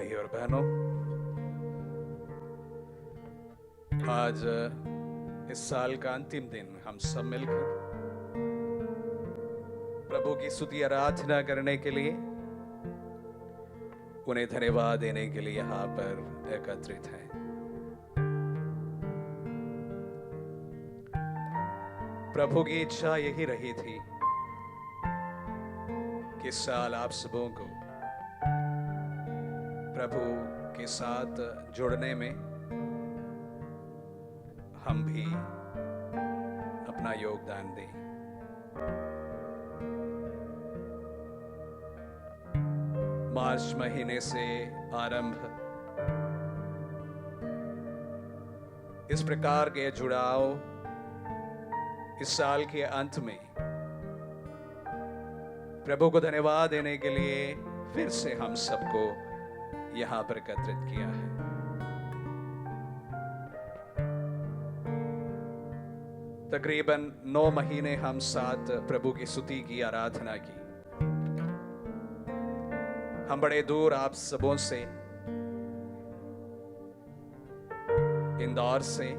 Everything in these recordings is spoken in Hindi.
भाई और बहनों, आज इस साल का अंतिम दिन हम सब मिलकर प्रभु की स्तुति आराधना करने के लिए, उन्हें धन्यवाद देने के लिए यहाँ पर एकत्रित हैं। प्रभु की इच्छा यही रही थी कि इस साल आप सबों को प्रभु के साथ जुड़ने में हम भी अपना योगदान दें। मार्च महीने से आरंभ इस प्रकार के जुड़ाव इस साल के अंत में प्रभु को धन्यवाद देने के लिए फिर से हम सबको यहां पर एकत्रित किया है। तकरीबन 9 महीने हम साथ प्रभु की स्तुति की आराधना की। हम बड़े दूर आप सबों से, इंदौर से,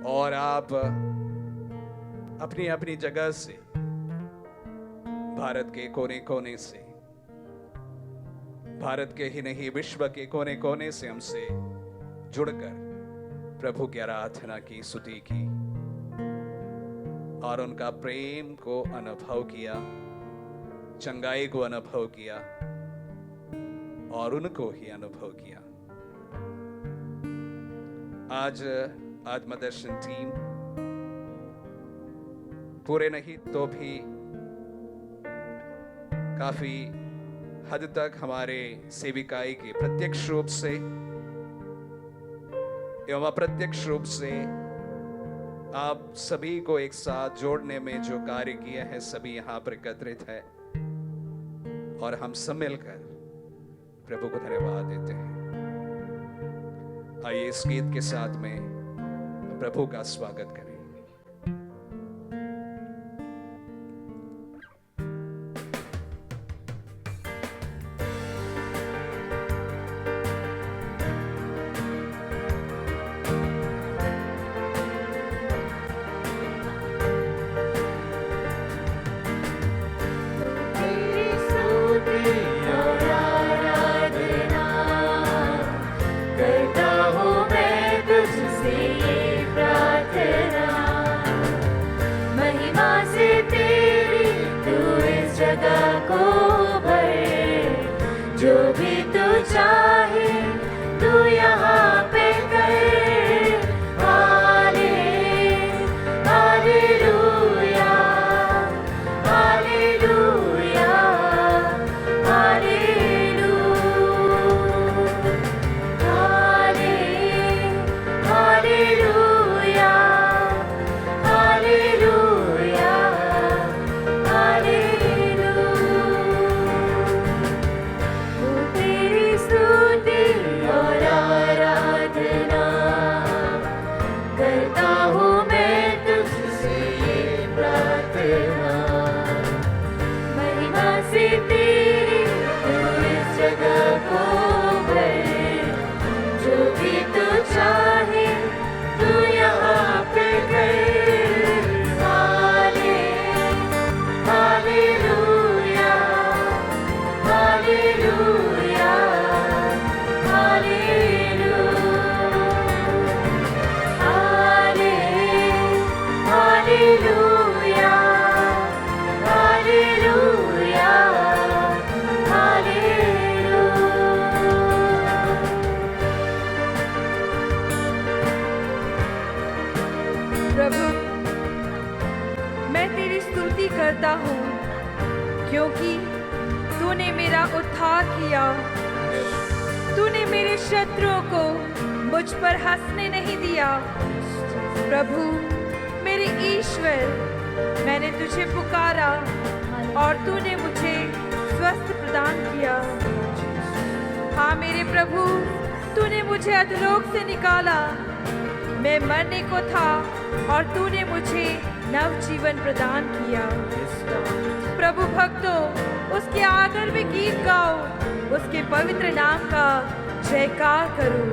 और आप अपनी अपनी जगह से, भारत के कोने कोने से, भारत के ही नहीं विश्व के कोने कोने से हमसे जुड़कर प्रभु की आराधना की, स्तुति की और उनका प्रेम को अनुभव किया, चंगाई को अनुभव किया और उनको ही अनुभव किया। आज आत्मदर्शन टीम पूरे नहीं तो भी काफी हद तक हमारे सेविकाई के प्रत्यक्ष रूप से एवं अप्रत्यक्ष रूप से आप सभी को एक साथ जोड़ने में जो कार्य किए हैं, सभी यहां पर एकत्रित है और हम सब मिलकर प्रभु को धन्यवाद देते हैं। आइए इस गीत के साथ में प्रभु का स्वागत करें। जो भी तू चाहे तू यहाँ पे कर। हाले हालेलुया हालेलुया हालेलुया हाले हालेलुया हालेलुया करता हूँ क्योंकि तूने मेरा उद्धार किया। तूने मेरे शत्रुओं को मुझ पर हंसने नहीं दिया। प्रभु मेरे ईश्वर, मैंने तुझे पुकारा और तूने मुझे स्वस्थ प्रदान किया। हाँ मेरे प्रभु, तूने मुझे अधोलोक से निकाला। मैं मरने को था और तूने मुझे नव जीवन प्रदान किया। प्रभु भक्तों, उसके आदर में गीत गाओ। उसके पवित्र नाम का जयकार करूं।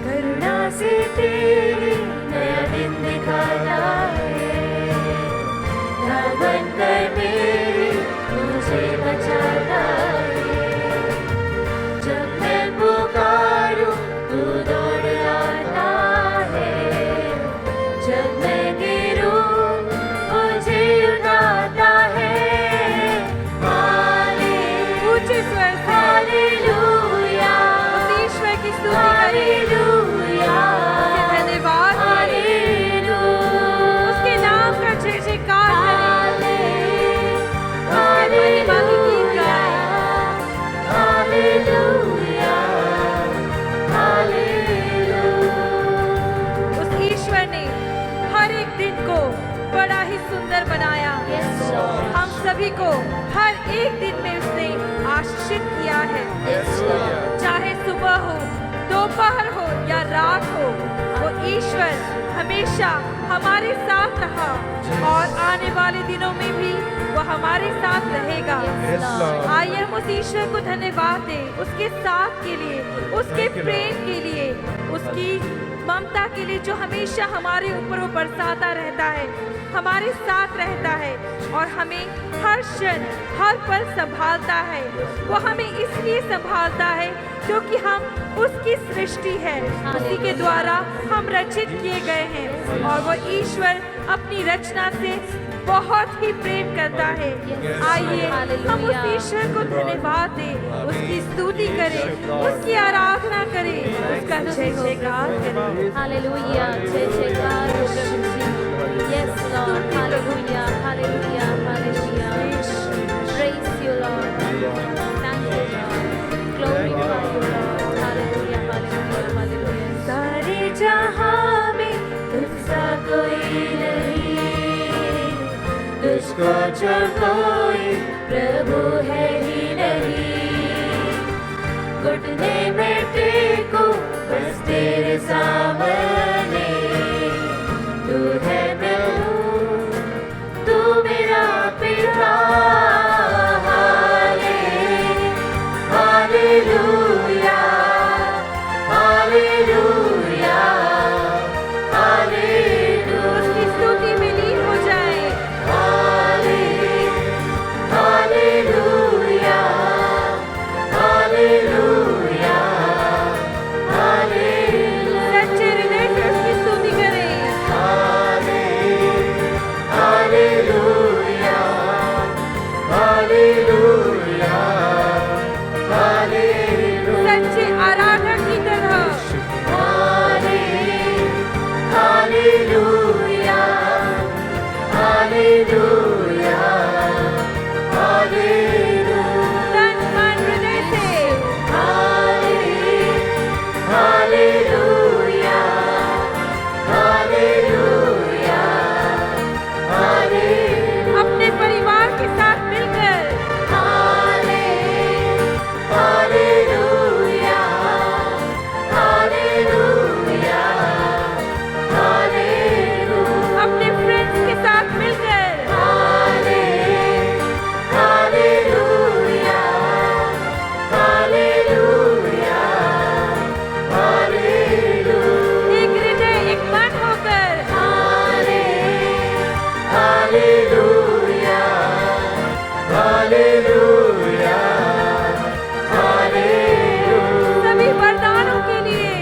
करुणा से तेरी नया दिन दिखाता है, ढाल बनकर मेरी मुझे बचाता है। जब मैं पुकारूं तू दौड़ आता है, जब मैं गिरूं मुझे उठाता है। ऊंचे स्वर से हालेलुया, उस ईश्वर की स्तुति करें, हालेलुया, उसके धन्यवाद करें, हालेलुया, उसके नाम का जय जयकार करें, उसके महिमा की गीत गाएं। Hallelujah, hallelujah. उस ईश्वर ने हर एक दिन को बड़ा ही सुंदर बनाया। Yes, Lord. हम सभी को हर एक दिन में उसने आशीषित किया है। Yes, Lord. चाहे सुबह हो, दोपहर हो या रात हो, वो ईश्वर हमेशा हमारे साथ रहा और आने वाले दिनों में भी वो हमारे साथ रहेगा। Yes, Lord. आइए हम उस ईश्वर को धन्यवाद दें, उसके साथ के लिए, उसके प्रेम के लिए, उसकी ममता के लिए, जो हमेशा हमारे ऊपर वो बरसाता रहता है, हमारे साथ रहता है और हमें हर क्षण हर पल संभालता है। वो हमें इसलिए संभालता है क्योंकि हम उसकी सृष्टि है, उसी के द्वारा हम रचित किए गए हैं और वो ईश्वर अपनी रचना से बहुत ही प्रेम करता है। आइए हम उस ईश्वर को धन्यवाद दें, उसकी स्तुति करें, उसकी आराधना करें, उसका जय जयकार करें। Hallelujah, जय जयकार हो प्रभु जी। Yes, Lord. Hallelujah, hallelujah, hallelujah. Praise you, Lord. Thank you, Lord. Glorify you, Lord. Hallelujah, hallelujah, hallelujah. सारे जहां में तुझसा कोई नहीं, तुझको जो कोई प्रभु है ही नहीं। घुटने में टेको बस तेरे सामने, तू है मैं हूँ, तू मेरा पिता। Hallelujah, hallelujah, hallelujah. उसकी स्तुति में लीन हो जाए। Hallelujah, hallelujah, hallelujah. सच्चे हृदय से उसकी स्तुति करें। Hallelujah, hallelujah, hallelujah. सच्चे आराधक की तरह। Hallelujah, hallelujah, hallelujah. तन मन हृदय से। Hallelujah, hallelujah, hallelujah. अपने परिवार के साथ मिलकर। Hallelujah, hallelujah, hallelujah. अपने फ्रेंड्स के साथ मिलकर। Hallelujah, hallelujah, hallelujah. एक हृदय एक मन होकर। Hallelujah, hallelujah, hallelujah. सभी वरदानों के लिए।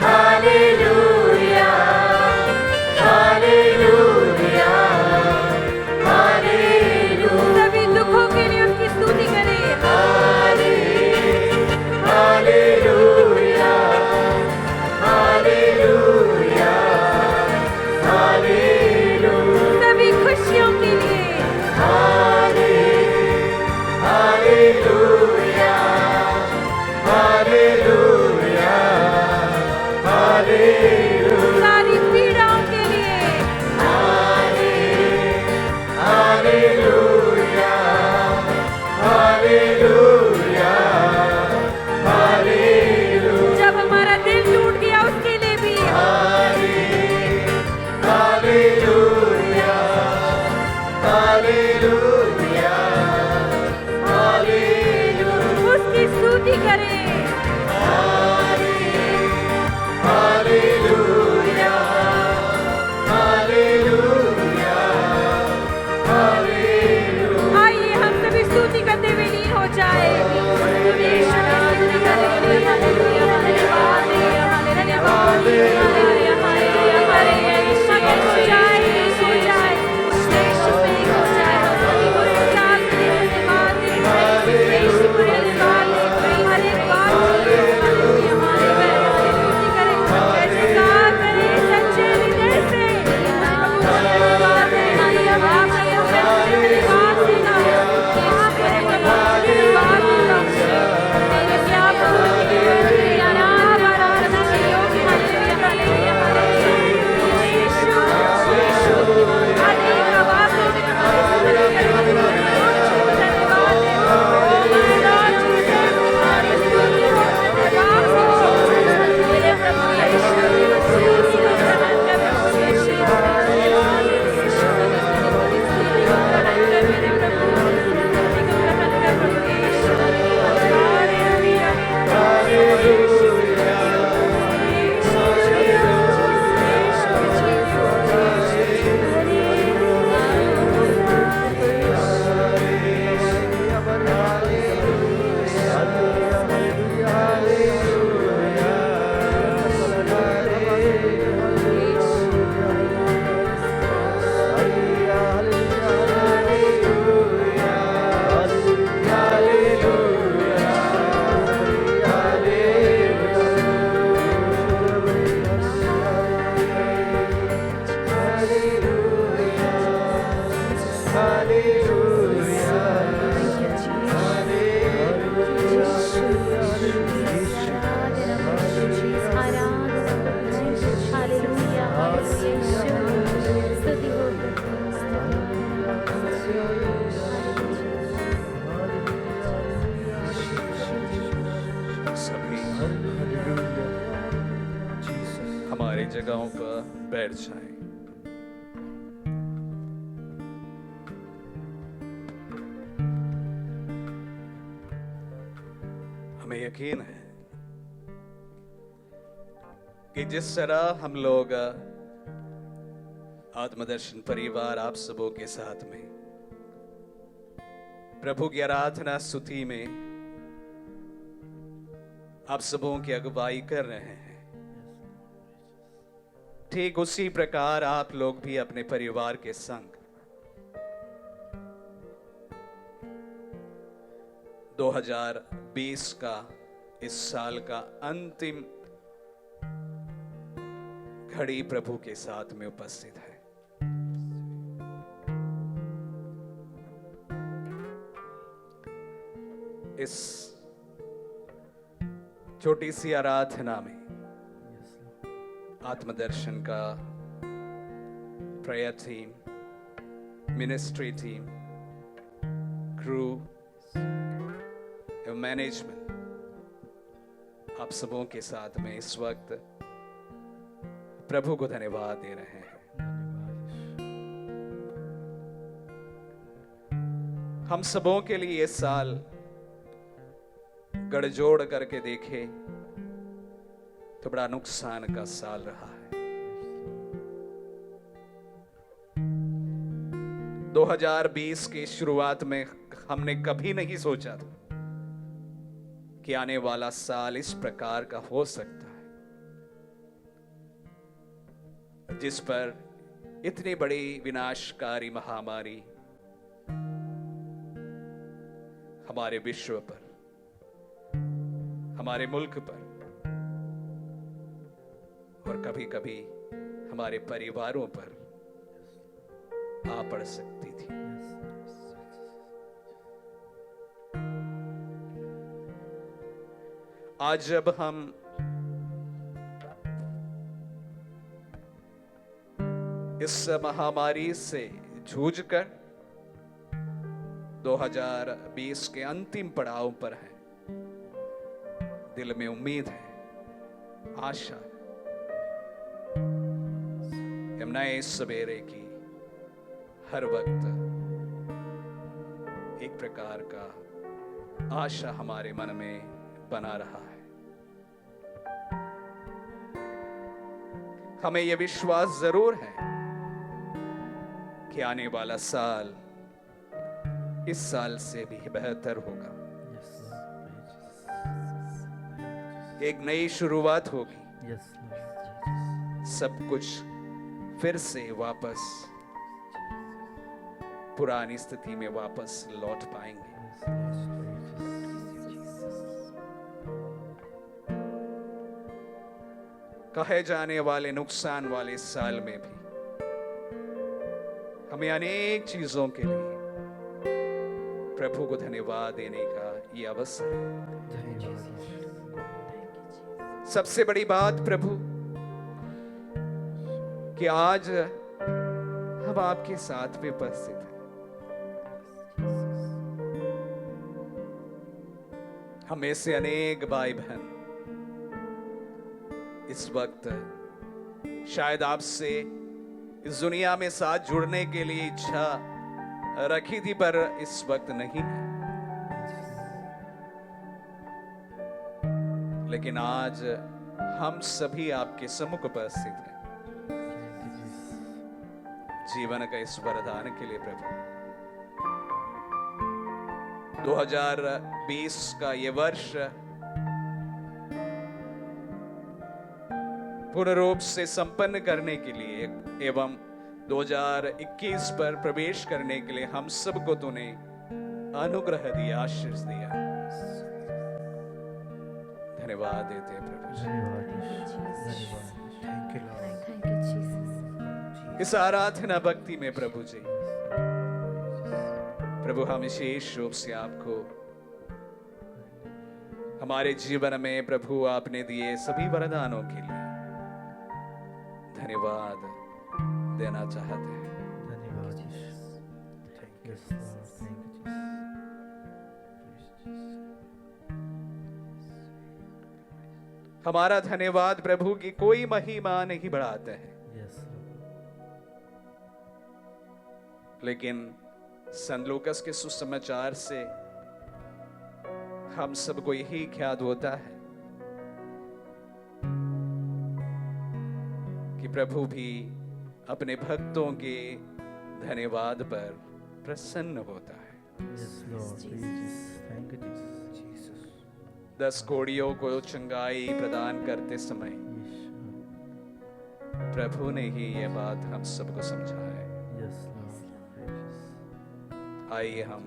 Hallelujah, hallelujah, hallelujah. सभी दुखों के लिए उसकी स्तुति करें। Hallelujah, hallelujah, hallelujah. सभी हमारी जगहों पर बैठ जाएं। हमें यकीन है कि जिस तरह हम लोग आत्मदर्शन परिवार आप सबों के साथ में प्रभु की आराधना स्तुति में आप सबों की अगुवाई कर रहे हैं, ठीक उसी प्रकार आप लोग भी अपने परिवार के संग 2020 का इस साल का अंतिम घड़ी प्रभु के साथ में उपस्थित है। इस छोटी सी आराधना में आत्मदर्शन का prayer team, ministry team, crew, management आप सबों के साथ में इस वक्त प्रभु को धन्यवाद दे रहे हैं। हम सबों के लिए इस साल गठजोड़ करके देखे तो बड़ा नुकसान का साल रहा है। 2020 की शुरुआत में हमने कभी नहीं सोचा था कि आने वाला साल इस प्रकार का हो सकता है, जिस पर इतनी बड़ी विनाशकारी महामारी हमारे विश्व पर, हमारे मुल्क पर और कभी कभी हमारे परिवारों पर आ पड़ सकती थी। आज जब हम इस महामारी से जूझकर 2020 के अंतिम पड़ाव पर हैं, दिल में उम्मीद है, आशा, हम नए सवेरे की हर वक्त एक प्रकार का आशा हमारे मन में बना रहा है। हमें यह विश्वास जरूर है कि आने वाला साल इस साल से भी बेहतर होगा। एक नई शुरुआत होगी, सब कुछ फिर से वापस पुरानी स्थिति में वापस लौट पाएंगे। कहे जाने वाले नुकसान वाले इस साल में भी हमें अनेक चीजों के लिए प्रभु को धन्यवाद देने का ये अवसर है। सबसे बड़ी बात प्रभु कि आज हम आपके साथ में उपस्थित हैं। हमें से अनेक भाई बहन इस वक्त शायद आपसे इस दुनिया में साथ जुड़ने के लिए इच्छा रखी थी, पर इस वक्त नहीं है। लेकिन आज हम सभी आपके सम्मुख उपस्थित हैं जीवन का इस वरदान के लिए। प्रभु 2020 का ये वर्ष पूर्ण रूप से संपन्न करने के लिए एवं 2021 पर प्रवेश करने के लिए हम सबको तूने अनुग्रह दिया, आशीष दिया। धन्यवाद देते हैं प्रभु जी। Thank you, Lord. Thank you, Jesus. इस आराधना भक्ति में प्रभु जी, प्रभु हम विशेष रूप से आपको हमारे जीवन में प्रभु आपने दिए सभी वरदानों के लिए धन्यवाद देना चाहते हैं। धन्यवाद यीशु। Thank you, Lord. Thank you, Jesus. हमारा धन्यवाद प्रभु की कोई महिमा नहीं बढ़ाते हैं, Yes, Lord. लेकिन संत लूकास के सुसमाचार से हम सबको यही ज्ञात होता है कि प्रभु भी अपने भक्तों के धन्यवाद पर प्रसन्न होता है। Yes, Lord. Jesus. Thank you, Jesus. 10 कोड़ियों को चंगाई प्रदान करते समय यीशु। प्रभु ने ही यह बात हम सबको समझाया। Yes, Lord. Jesus. आइए हम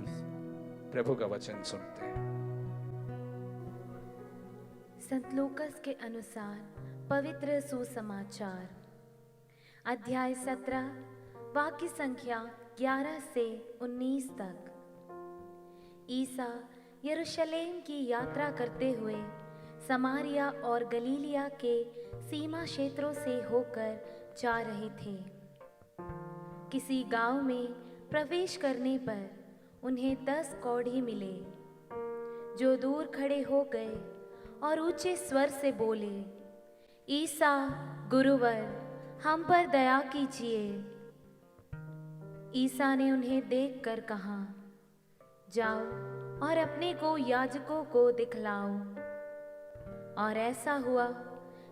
प्रभु का वचन सुनते हैं। संत लूकास के अनुसार पवित्र सुसमाचार अध्याय 17 वाक्य संख्या 11 से 19 तक। ईसा यरूशलेम की यात्रा करते हुए समारिया और गलीलिया के सीमा क्षेत्रों से होकर जा रहे थे। किसी गांव में प्रवेश करने पर उन्हें 10 कौड़ी मिले, जो दूर खड़े हो गए और ऊंचे स्वर से बोले, ईसा गुरुवर, हम पर दया कीजिए। ईसा ने उन्हें देखकर कहा, जाओ और अपने को याजकों को दिखलाओ। और ऐसा हुआ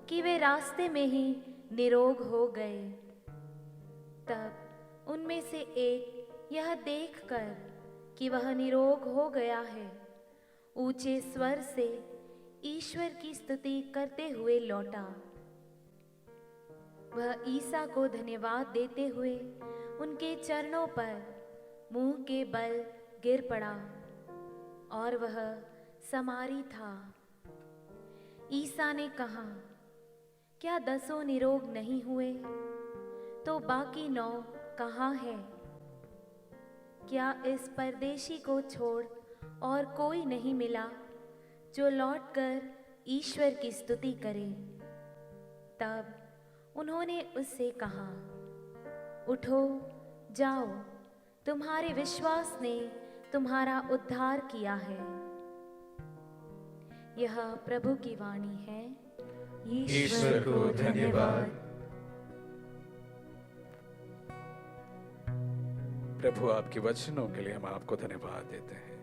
कि वे रास्ते में ही निरोग हो गए। तब उनमें से एक यह देखकर कि वह निरोग हो गया है, ऊंचे स्वर से ईश्वर की स्तुति करते हुए लौटा। वह ईसा को धन्यवाद देते हुए उनके चरणों पर मुंह के बल गिर पड़ा, और वह समारी था। ईसा ने कहा, क्या 10 निरोग नहीं हुए? तो बाकी 9 कहाँ हैं? क्या इस परदेशी को छोड़ और कोई नहीं मिला जो लौटकर ईश्वर की स्तुति करे? तब उन्होंने उससे कहा, उठो, जाओ, तुम्हारे विश्वास ने तुम्हारा उद्धार किया है। यह प्रभु की वाणी है। ईश्वर को धन्यवाद। प्रभु आपके वचनों के लिए हम आपको धन्यवाद देते हैं।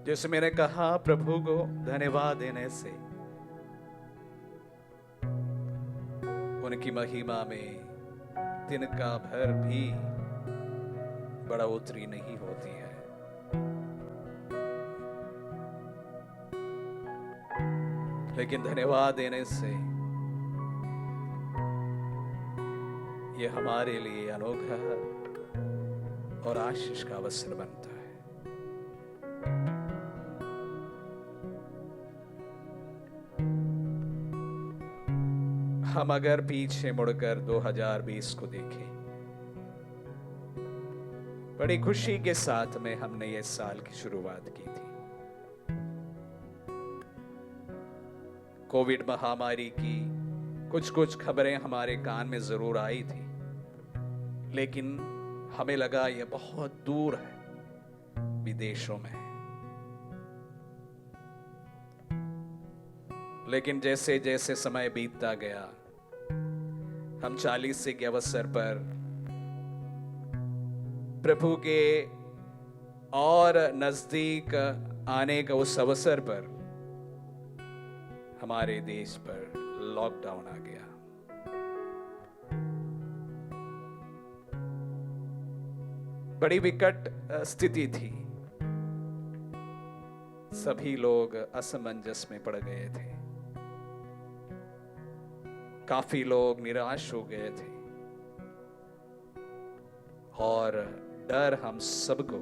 जैसे मैंने कहा, प्रभु को धन्यवाद देने से उनकी महिमा में तिनका भर भी बढ़ोतरी नहीं होती है। लेकिन धन्यवाद देने से यह हमारे लिए अनुग्रह और आशीष का अवसर बनता है। हम अगर पीछे मुड़कर 2020 को देखें, बड़ी खुशी के साथ में हमने ये साल की शुरुआत की थी। कोविड महामारी की कुछ खबरें हमारे कान में जरूर आई थी, लेकिन हमें लगा ये बहुत दूर है, विदेशों में है। लेकिन जैसे जैसे समय बीतता गया, हम 40 के अवसर पर प्रभु के और नजदीक आने का उस अवसर पर हमारे देश पर लॉकडाउन आ गया। बड़ी विकट स्थिति थी। सभी लोग असमंजस में पड़ गए थे। काफी लोग निराश हो गए थे और डर हम सबको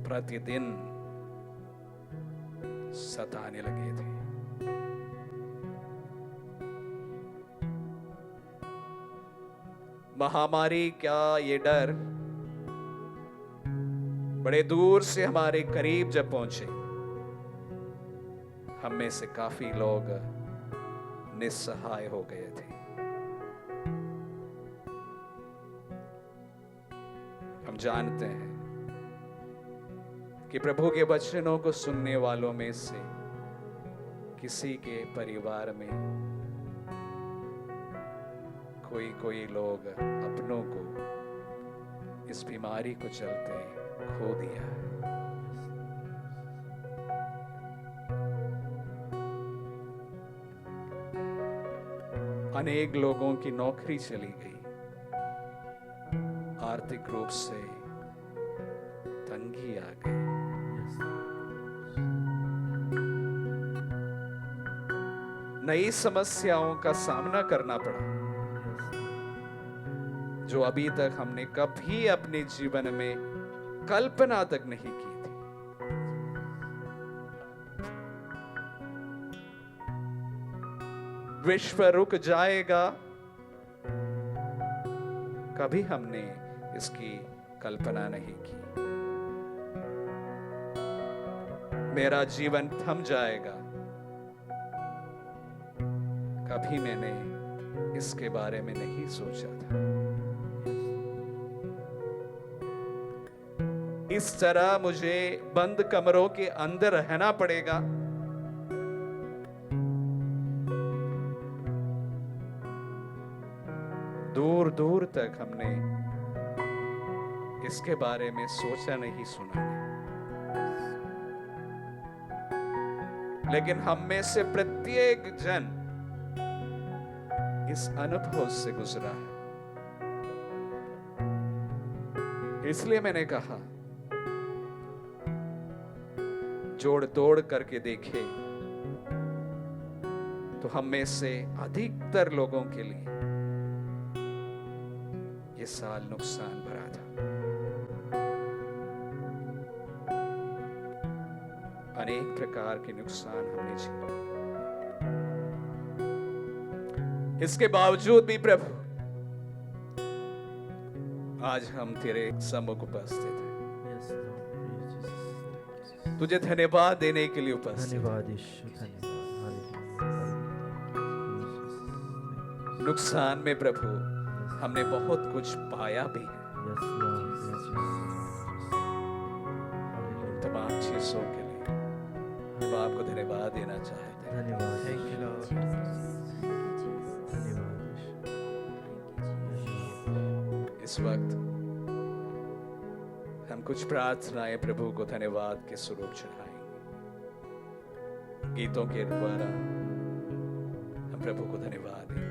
प्रतिदिन सताने लगे थे। महामारी क्या ये डर बड़े दूर से हमारे करीब जब पहुंचे, हम में से काफी लोग निस्सहाय हो गए थे। हम जानते हैं कि प्रभु के वचनों को सुनने वालों में से किसी के परिवार में कोई लोग अपनों को इस बीमारी को चलते खो दिया है। अनेक लोगों की नौकरी चली गई, आर्थिक रूप से तंगी आ गई। नई समस्याओं का सामना करना पड़ा जो अभी तक हमने कभी अपने जीवन में कल्पना तक नहीं की थी। विश्व रुक जाएगा, कभी हमने इसकी कल्पना नहीं की। मेरा जीवन थम जाएगा, कभी मैंने इसके बारे में नहीं सोचा था। इस तरह मुझे बंद कमरों के अंदर रहना पड़ेगा। दूर दूर तक हमने इसके बारे में सोचा नहीं, सुना नहीं। लेकिन हम में से प्रत्येक जन इस अनुभव से गुजरा है। इसलिए मैंने कहा, जोड़ तोड़ करके देखे तो हम में से अधिकतर लोगों के लिए ये साल नुकसान भरा था। अनेक प्रकार के नुकसान हमने झेले। इसके बावजूद भी प्रभु, आज हम तेरे सम्मुख उपस्थित हैं। तुझे धन्यवाद देने के लिए उपस्थित। धन्यवाद यीशु, धन्यवाद। नुकसान में प्रभु हमने बहुत कुछ पाया भी है। तमाम चीजों के लिए हम आपको धन्यवाद देना चाहते हैं। धन्यवाद, Thank you, Lord. धन्यवाद। इस वक्त हम कुछ प्रार्थनाएं प्रभु को धन्यवाद के स्वरूप चढ़ाएंगे। गीतों के द्वारा हम प्रभु को धन्यवाद देंगे।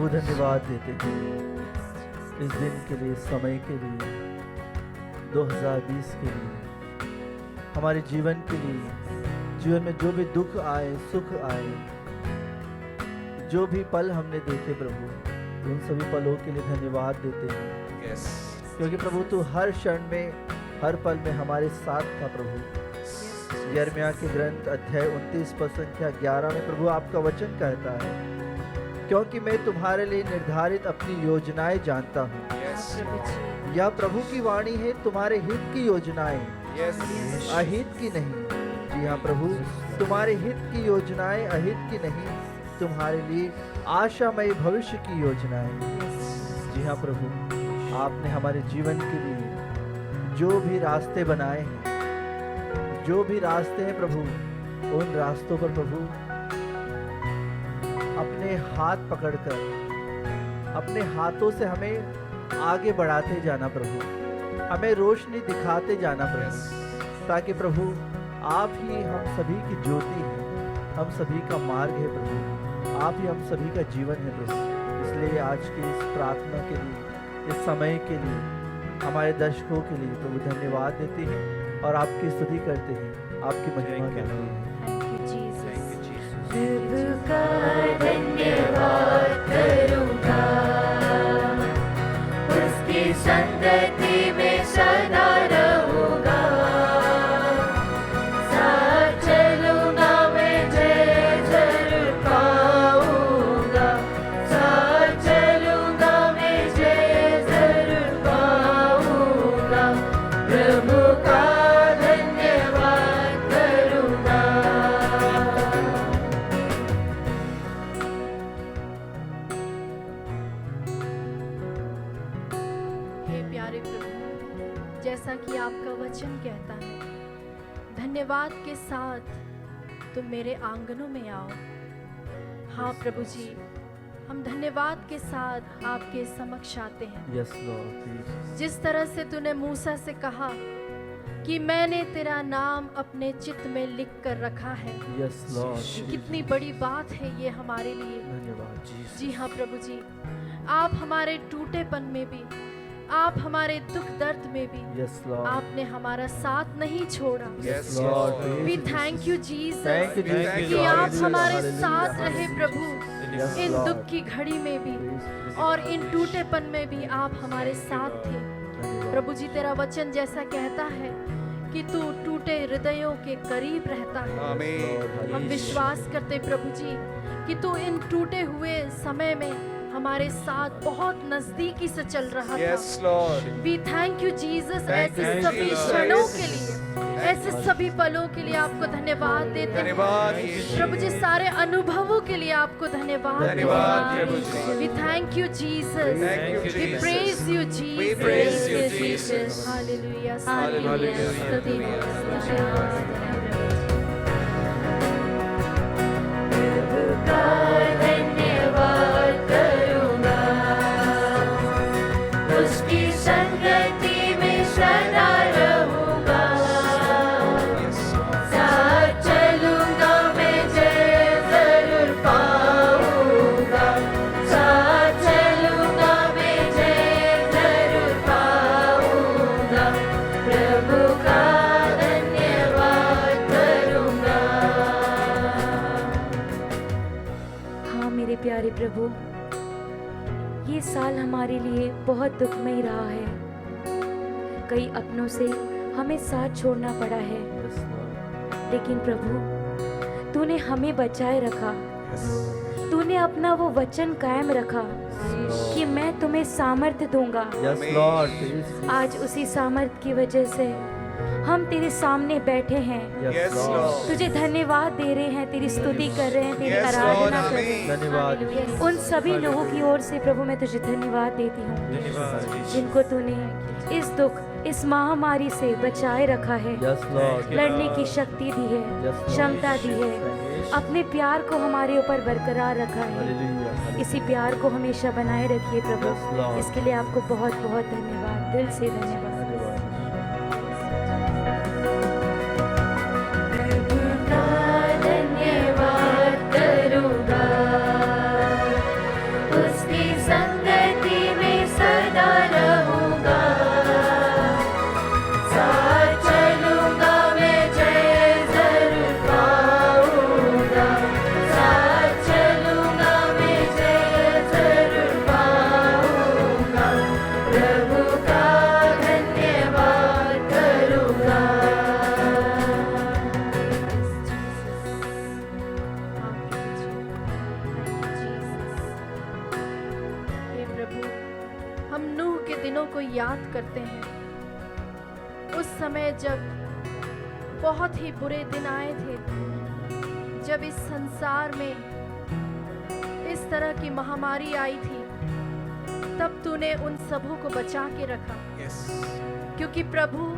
धन्यवाद देते हैं इस दिन के लिए, समय के लिए, 2020 के लिए, हमारे जीवन के लिए। जीवन में जो भी दुख आए, सुख आए, जो भी पल हमने देखे प्रभु, उन सभी पलों के लिए धन्यवाद देते हैं। Yes. क्योंकि प्रभु तू हर क्षण में हर पल में हमारे साथ था प्रभु। यिर्मयाह के ग्रंथ अध्याय 29 पद संख्या 11 में प्रभु आपका वचन कहता है, क्योंकि मैं तुम्हारे लिए निर्धारित अपनी योजनाएं जानता हूँ। प्रभु जी, यह प्रभु की वाणी है, तुम्हारे हित की योजनाएं, अहित की नहीं। जी हाँ प्रभु, तुम्हारे हित की योजनाएं अहित की नहीं, तुम्हारे लिए आशामय भविष्य की योजनाएं। जी हाँ प्रभु, आपने हमारे जीवन के लिए जो भी रास्ते बनाए हैं, जो भी रास्ते हैं प्रभु, उन रास्तों पर प्रभु अपने हाथ पकड़कर, अपने हाथों से हमें आगे बढ़ाते जाना प्रभु, हमें रोशनी दिखाते जाना प्रभु, ताकि प्रभु आप ही हम सभी की ज्योति हैं, हम सभी का मार्ग है प्रभु, आप ही हम सभी का जीवन है प्रभु। इसलिए आज की इस प्रार्थना के लिए, इस समय के लिए, हमारे दर्शकों के लिए प्रभु धन्यवाद देते हैं और आपकी स्तुति करते हैं, आपकी महिमा करते हैं। Thank you Jesus. प्रभु का धन्यवाद करूंगा, उसकी संगति में सदा रहूंगा, साथ चलूंगा मैं जय जरूर पाऊंगा, साथ चलूंगा मैं जय जरूर पाऊंगा, प्रभु का धन्यवाद करूंगा। हे प्यारे प्रभु, जैसा कि आपका वचन कहता है, धन्यवाद के साथ तुम मेरे आंगनों में आओ। हाँ प्रभु जी, हम धन्यवाद के साथ आपके समक्ष आते हैं। यस लॉर्ड, जिस तरह से तूने मूसा से कहा कि मैंने तेरा नाम अपने चित्त में लिख कर रखा है, यस लॉर्ड, कितनी बड़ी बात है ये हमारे लिए। धन्यवाद जी हाँ प्रभु जी, आप हमारे टूटेपन में भी, आप हमारे दुख दर्द में भी, यस लॉर्ड, आपने हमारा साथ नहीं छोड़ा। Yes, lord, we thank you Jesus Thank you, Jesus. कि आप Hallelujah, हमारे hallelujah, साथ रहे hallelujah. प्रभु, Yes, इन Lord. दुख की घड़ी में भी और इन टूटेपन में भी आप हमारे साथ थे। प्रभु जी, तेरा वचन जैसा कहता है कि तू टूटे हृदयों के करीब रहता है। आमीन। हम विश्वास करते प्रभु जी कि तू इन टूटे हुए समय में हमारे साथ बहुत नजदीकी से चल रहा Yes, था। Lord. We thank you Jesus, Thank ऐसे you, सभी Jesus. क्षणों के लिए, ऐसे सभी पलों के लिए आपको धन्यवाद देते हैं। धन्यवाद यीशु। प्रभु जी, सारे अनुभवों के लिए आपको धन्यवाद धन्यवाद प्रभु जी। We thank you Jesus, Thank you, we Jesus. Praise you We praise you, Jesus, Jesus. Hallelujah, Hallelujah. स्तुति प्रभु का धन्यवाद करूंगा, उसकी संगति में सदा रहूंगा, Yes, साथ चलूंगा मैं जय जरूर पाऊंगा, साथ चलूंगा मैं जय जरूर पाऊंगा, प्रभु का धन्यवाद करूंगा। हाँ मेरे प्यारे प्रभु, ये साल हमारे लिए बहुत दुखमय रहा है। कई अपनों से हमें साथ छोड़ना पड़ा है, यस लॉर्ड, लेकिन प्रभु तूने हमें बचाए रखा। तूने अपना वो वचन कायम रखा कि मैं तुम्हें सामर्थ्य दूंगा। यस लॉर्ड, आज उसी सामर्थ्य की वजह से हम तेरे सामने बैठे हैं, यस Yes, लॉर्ड, Lord. तुझे धन्यवाद दे रहे हैं, तेरी स्तुति कर रहे हैं, तेरी Yes, Lord. आराधना कर रहे हैं। धन्यवाद, उन सभी लोगों की ओर से प्रभु मैं तुझे धन्यवाद देती हूँ जिनको तूने इस दुख, इस महामारी से बचाए रखा है, यस लॉर्ड, लड़ने की शक्ति दी है, Yes, Lord. क्षमता दी है, अपने प्यार को हमारे ऊपर बरकरार रखा है। हालेलुया, इसी प्यार को हमेशा बनाए रखिए Yes, प्रभु। Lord. इसके लिए आपको बहुत बहुत धन्यवाद, दिल से धन्यवाद। प्रभु का धन्यवाद करूंगा, उसकी संगति में सदा रहूंगा, साथ चलूंगा मैं जय जरूर पाऊंगा, साथ चलूंगा मैं जय जरूर पाऊंगा, प्रभु का धन्यवाद याद करते हैं, उस समय जब बहुत ही बुरे दिन आए थे, जब इस संसार में इस तरह की महामारी आई थी, तब तूने उन सबों को बचा के रखा। क्योंकि प्रभु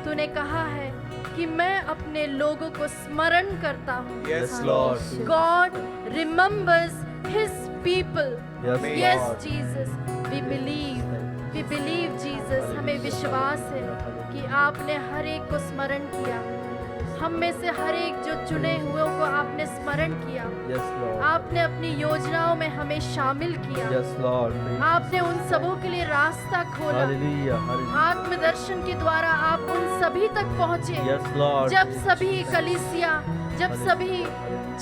तूने कहा है कि मैं अपने लोगों को स्मरण करता हूँ। Yes, Lord. God remembers his people. Yes, Yes, Lord. Jesus. We believe Jesus. हमें विश्वास है कि आपने हर एक को स्मरण किया। हम में से हर एक जो चुने हुए को आपने स्मरण किया। Yes, Lord. आपने अपनी योजनाओं में हमें शामिल किया। Yes, Lord. आपने उन सबों के लिए रास्ता खोला। Hallelujah. Hallelujah. आत्मदर्शन के द्वारा आप उन सभी तक पहुंचे। Yes, Lord. जब सभी कलीसिया, जब सभी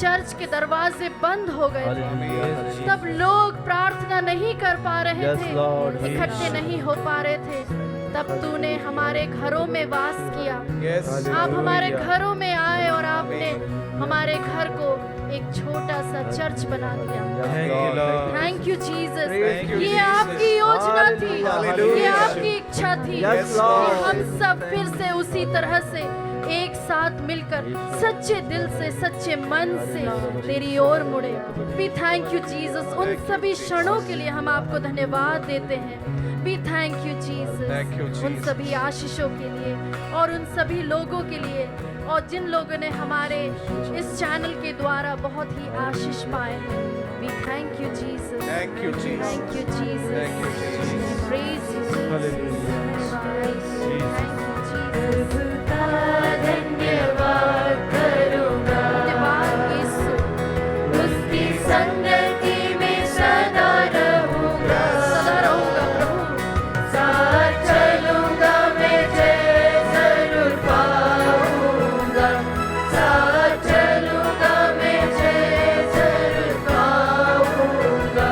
चर्च के दरवाजे बंद हो गए थे, Hallelujah. तब लोग प्रार्थना नहीं कर पा रहे Yes, थे, Lord. इकट्ठे नहीं हो पा रहे थे, तब तूने हमारे घरों में वास किया। Yes. आप हमारे घरों में आए और आपने हमारे घर को एक छोटा सा चर्च बना दिया। Thank you, Lord. Thank you Jesus. Thank you, ये Jesus. आपकी योजना थी, Hallelujah. ये आपकी इच्छा थी Yes, कि Lord. हम सब फिर से उसी तरह से एक साथ मिलकर सच्चे दिल से, सच्चे मन से तेरी ओर मुड़े। We thank you Jesus. उन सभी क्षणों के लिए हम आपको धन्यवाद देते हैं। We thank you Thank you, Jesus, उन Jesus. सभी आशीषों के लिए और उन सभी लोगों के लिए, और जिन लोगों ने हमारे इस चैनल के द्वारा बहुत ही आशीष पाए हैं। We thank you Jesus. Thank you, Jesus. Thank you Jesus. Thank you, Jesus. Praise you Jesus. Hallelujah. Thank you Jesus. धन्यवाद करूंगा, धन्यवाद यीशु, उसकी संगति में सदा रहूंगा, सदा रहूंगा प्रभु, साथ चलूंगा मैं, जय जरूर पाऊंगा, साथ चलूंगा मैं, जय जरूर पाऊंगा,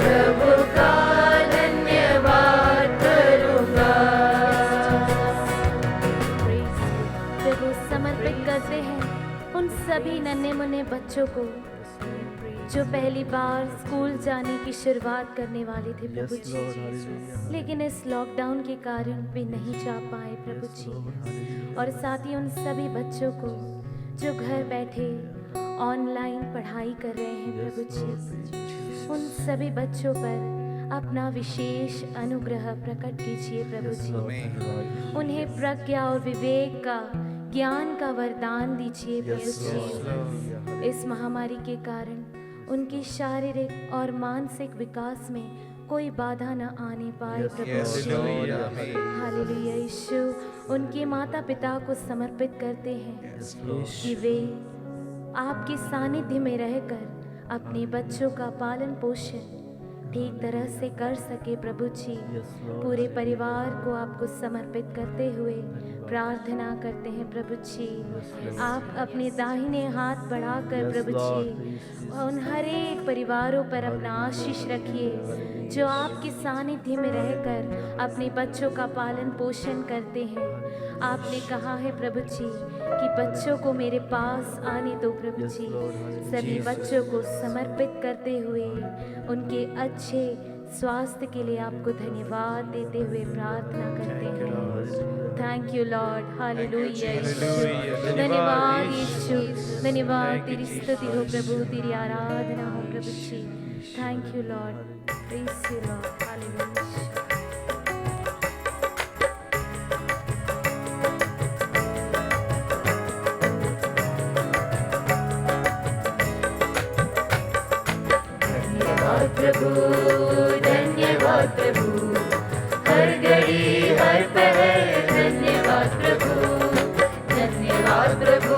प्रभु का धन्यवाद करूंगा। प्रभु समर्पित करते हैं उन सभी नन्हे मुन्ने बच्चों को जो पहली बार स्कूल जाने की शुरुआत करने वाले थे प्रभु Yes, जी, Lord. Hallelujah. लेकिन इस लॉकडाउन के कारण वे नहीं जा पाए प्रभु Yes, जी। Lord. Hallelujah. और साथ ही उन सभी बच्चों को जो घर बैठे ऑनलाइन पढ़ाई कर रहे हैं Yes, प्रभु Lord. जी, उन सभी बच्चों पर अपना विशेष अनुग्रह प्रकट कीजिए प्रभु Yes, जी। Lord. Hallelujah. उन्हें प्रज्ञा और विवेक का, ज्ञान का वरदान दीजिए प्रभु Yes, Lord. जी। Hallelujah. इस महामारी के कारण उनके शारीरिक और मानसिक विकास में कोई बाधा न आने पाए Yes, प्रभु Yes, जी। Lord. Hallelujah. हालेलुया यीशु, उनके माता पिता को समर्पित करते हैं Yes, Lord. कि वे आपके सानिध्य में रहकर अपने बच्चों का पालन पोषण ठीक तरह से कर सके प्रभु जी। Yes, Lord. पूरे परिवार को आपको समर्पित करते हुए प्रार्थना करते हैं प्रभु जी। आप अपने दाहिने हाथ बढ़ाकर Yes, Prabhu Lord. Ji Please. उन हर एक परिवारों पर अपना आशीष रखिए जो आपके सानिध्य में रहकर अपने बच्चों का पालन पोषण करते हैं। आपने कहा है प्रभु जी कि बच्चों को मेरे पास आने दो प्रभु Yes, जी। Lord. Hallelujah. सभी बच्चों को समर्पित करते हुए उनके अच्छे स्वास्थ्य के लिए आपको धन्यवाद देते हुए प्रार्थना करते हैं। Thank you lord. हालेलुया यीशु, धन्यवाद यीशु, धन्यवाद। तेरी स्तुति हो प्रभु, तेरी आराधना हो प्रभु जी। Thank you lord, praise you lord. Hallelujah. प्रभु धन्यवाद प्रभु, हर घड़ी हर पहर धन्यवाद प्रभु, धन्यवाद प्रभु,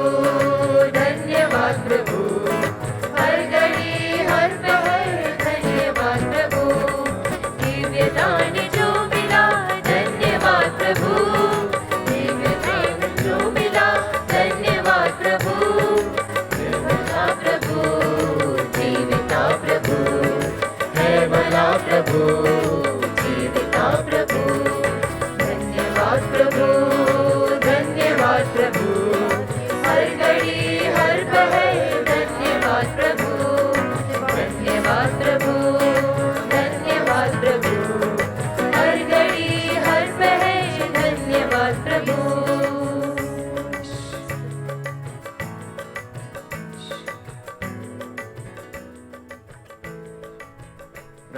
धन्यवाद प्रभु, हर घड़ी हर पहर धन्यवाद प्रभु, दिव्य दान जो मिला धन्यवाद प्रभु, दिव्य दान जो मिला धन्यवाद प्रभु, जीविता प्रभु, जीविता प्रभु है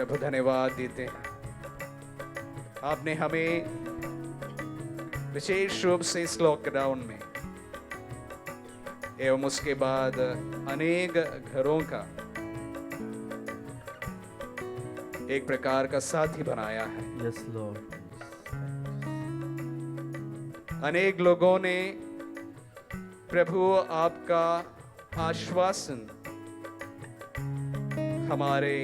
प्रभु धन्यवाद देते हैं, आपने हमें विशेष रूप से इस लॉकडाउन में एवं उसके बाद अनेक घरों का एक प्रकार का साथी बनाया है। Yes, Lord. अनेक लोगों ने प्रभु आपका आश्वासन हमारे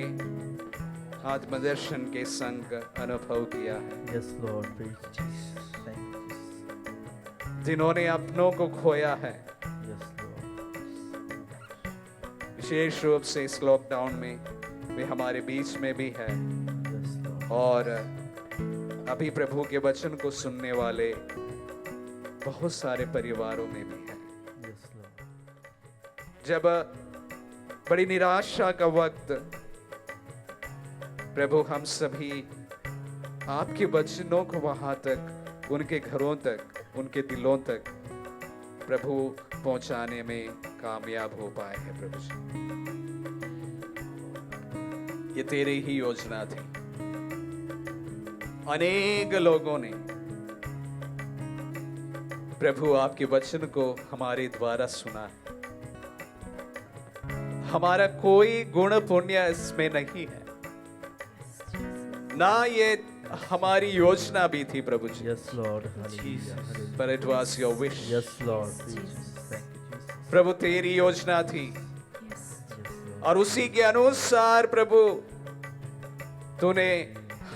आत्मदर्शन के संग अनुभव किया है। Yes, Lord. Praise Jesus. Thank you, Jesus. जिन्होंने अपनों को खोया है, Yes, Lord. विशेष रूप से इस लॉकडाउन में वे हमारे बीच में भी है Yes, Lord. और अभी प्रभु के वचन को सुनने वाले बहुत सारे परिवारों में भी है। Yes, Lord. जब बड़ी निराशा का वक्त, प्रभु हम सभी आपके वचनों को वहां तक, उनके घरों तक, उनके दिलों तक प्रभु पहुंचाने में कामयाब हो पाए हैं। प्रभु जी, ये तेरी ही योजना थी। अनेक लोगों ने प्रभु आपके वचन को हमारे द्वारा सुना है। हमारा कोई गुण पुण्य इसमें नहीं है, ना ये हमारी योजना भी थी प्रभु जी, Yes, Lord. Hallelujah. Hallelujah. but it was your wish। Yes, Lord. Praise Jesus. Thank you, Jesus. प्रभु तेरी योजना थी Yes, Lord. और उसी के अनुसार प्रभु तूने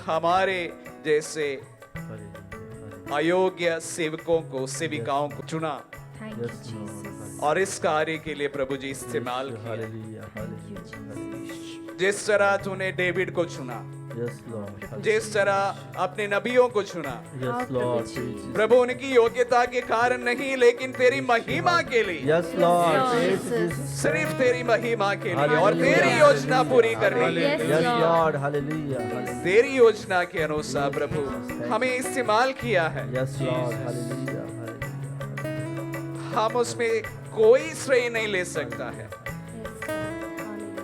हमारे जैसे Hallelujah. Hallelujah. अयोग्य सेवकों को, सेविकाओं को चुना Thank Yes, you, Lord. Jesus. और इस कार्य के लिए प्रभु जी इस्तेमाल किया। Hallelujah. Hallelujah. Hallelujah. जिस तरह तूने डेविड को चुना, Yes, Lord. जिस तरह अपने नबियों को चुना, Yes, Lord. Praise Jesus. प्रभु उनकी योग्यता के कारण नहीं, लेकिन तेरी महिमा के लिए, Yes, Lord. Lord. Praise Jesus. सिर्फ तेरी महिमा के लिए और Hallelujah. तेरी योजना पूरी करने के Yes, लिए, Yes, Lord. Lord. Hallelujah. Hallelujah. तेरी योजना के अनुसार प्रभु हमें इस्तेमाल किया है। Yes, Lord. Hallelujah. Hallelujah. हम उसमें कोई श्रेय नहीं ले सकता है,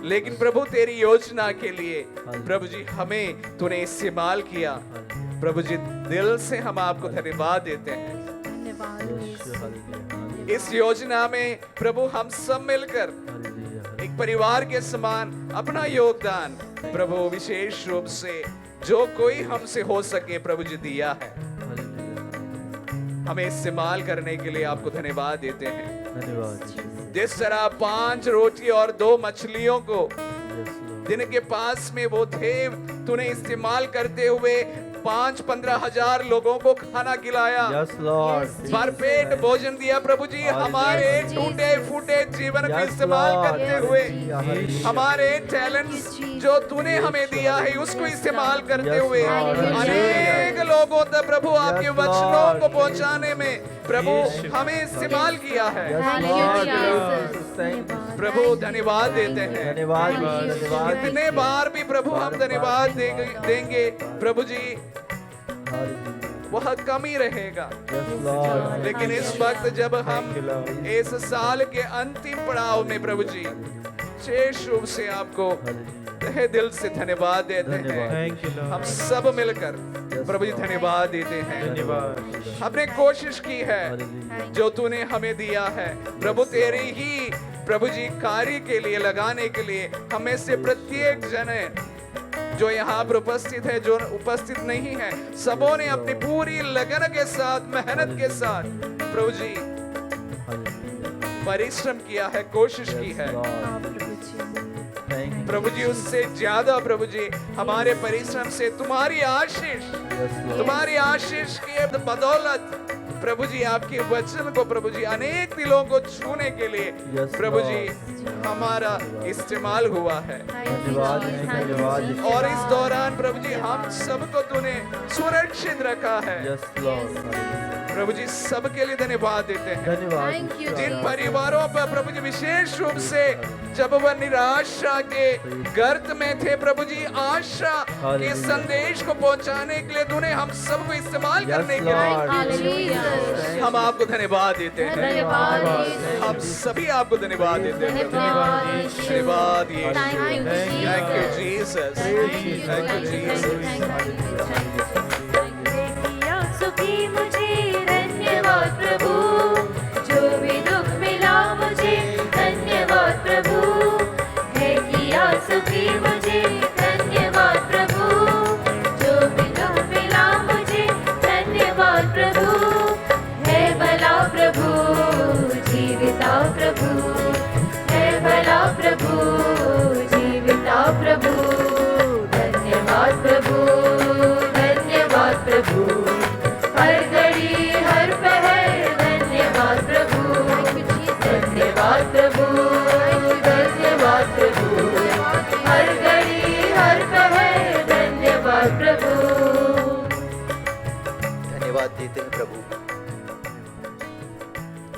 लेकिन प्रभु तेरी योजना के लिए प्रभु जी हमें तूने इस्तेमाल किया। Hallelujah. प्रभु जी दिल से हम आपको धन्यवाद देते हैं। धन्यवाद Yes, hallelujah. इस योजना में प्रभु हम सब मिलकर Hallelujah. एक परिवार के समान अपना योगदान प्रभु विशेष रूप से जो कोई हमसे हो सके प्रभु जी दिया है। Hallelujah. हमें इस्तेमाल करने के लिए आपको धन्यवाद देते हैं। धन्यवाद Jesus. जिस तरह 5 रोटी और 2 मछलियों को Yes, Lord. जिनके पास में वो थे, तूने इस्तेमाल करते हुए 5-15 हजार लोगों को खाना खिलाया, Yes, Lord. Yes, भरपेट भोजन दिया। प्रभु जी हमारे Yes, टूटे फूटे जीवन को Yes, इस्तेमाल Lord. करते हुए Hallelujah. हमारे टैलेंट्स जो तूने हमें दिया है उसको इस्तेमाल करते Yes, हुए Lord. अनेक लोगों तक प्रभु आपके Yes, वचनों Lord. को पहुंचाने में प्रभु हमें इस्तेमाल किया है। Yes, Thank you, Lord. Jesus. Thank you. प्रभु धन्यवाद देते हैं। धन्यवाद Thank you, धन्यवाद इतने बार भी प्रभु हम धन्यवाद देंगे प्रभु जी, Hallelujah. वह कम ही रहेगा। Yes, Lord. लेकिन इस वक्त जब हम इस साल के अंतिम पड़ाव में प्रभु जी विशेष रूप से आपको Hallelujah. तहे दिल से धन्यवाद देते हैं। धन्यवाद। हम सब मिलकर प्रभु जी धन्यवाद देते हैं। धन्यवाद। हमने कोशिश की है Hallelujah. जो तूने हमें दिया है प्रभु तेरे ही प्रभु जी कार्य के लिए लगाने के लिए हमें से प्रत्येक जन जो यहाँ पर उपस्थित है, जो उपस्थित नहीं है, सबों ने अपनी पूरी लगन के साथ, मेहनत के साथ प्रभु जी Hallelujah. परिश्रम किया है, कोशिश की Yes, है। Lord. Thank you. प्रभु जी उससे ज्यादा प्रभु जी हमारे परिश्रम से तुम्हारी आशीष, Yes, Lord. तुम्हारी आशीष की बदौलत प्रभु जी आपके वचन को प्रभु जी अनेक दिलों को छूने के लिए Yes, प्रभु Lord. जी हमारा इस्तेमाल हुआ है। धन्यवाद धन्यवाद। और इस दौरान प्रभु जी हम सबको तूने सुरक्षित रखा है। Yes, Lord. Hallelujah. प्रभु जी सबके लिए धन्यवाद देते हैं। धन्यवाद Thank you, जिन Jesus. परिवारों पर प्रभु जी विशेष रूप से जब वह निराशा के गर्त में थे, प्रभु जी आशा के Hallelujah. संदेश को पहुंचाने के लिए तूने हम सबको इस्तेमाल Yes, करने के Lord. लिए Hallelujah. हम आपको धन्यवाद देते हैं। धन्यवाद हम सभी आपको धन्यवाद देते हैं। धन्यवाद धन्यवाद यीशु। Thank you, Thank you, Jesus. Praise Thank you, Jesus. किया सुखी मुझे धन्यवाद प्रभु, जो भी दुख मिला मुझे धन्यवाद प्रभु, है किया सुखी मुझे धन्यवाद प्रभु, जो भी दुख मिला मुझे धन्यवाद प्रभु, है भला प्रभु जीविता प्रभु, है भला प्रभु जीविता प्रभु, धन्यवाद प्रभु धन्यवाद प्रभु, हर घड़ी हर पहर धन्यवाद प्रभु, धन्यवाद प्रभु धन्यवाद प्रभु, हर घड़ी हर पहर धन्यवाद प्रभु। धन्यवाद देते हैं प्रभु।